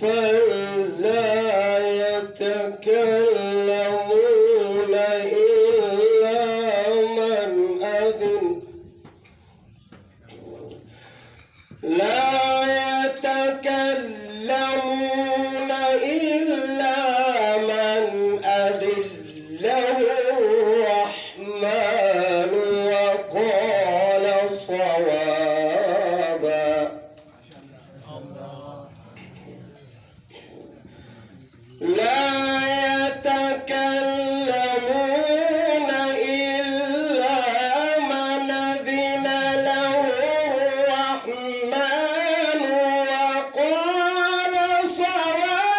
فلا يتكلمون إلا من أذن له الرحمن وقال صوابا. لا يتكلمون إلا من أذن له الرحمن وقال صوابا.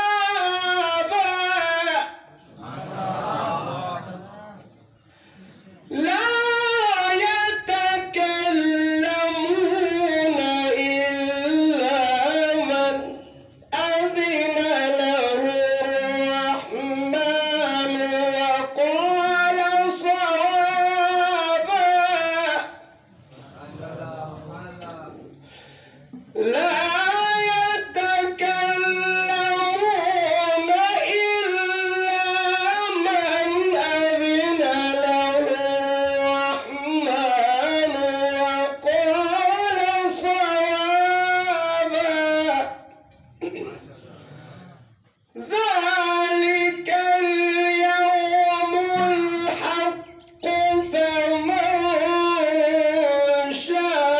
لا يتكلمون إلا من أذن له الرحمن وقال صوابا. لا يتكلمون إلا من أذن له الرحمن وقال صوابا. ذلك اليوم الحق فمن شاء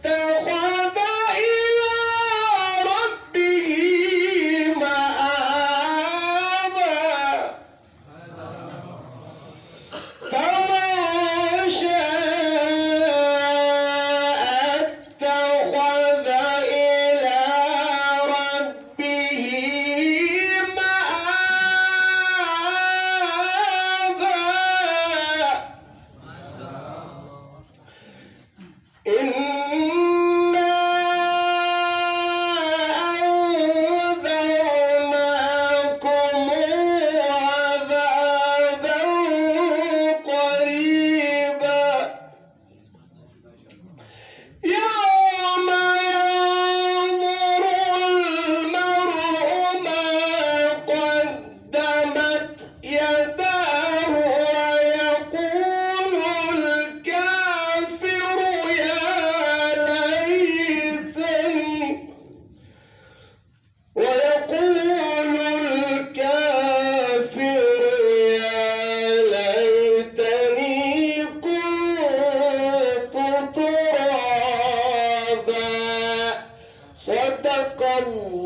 اتخذ إلى ربه مآبا. فمن شاء اتخذ إلى ربه مآبا. إنا أنذرناكم عذابا قريبا يوم ينظر المرء ما قدمت يداه ويقول الكافر يا ليتني كنت ترابا. صدق الله.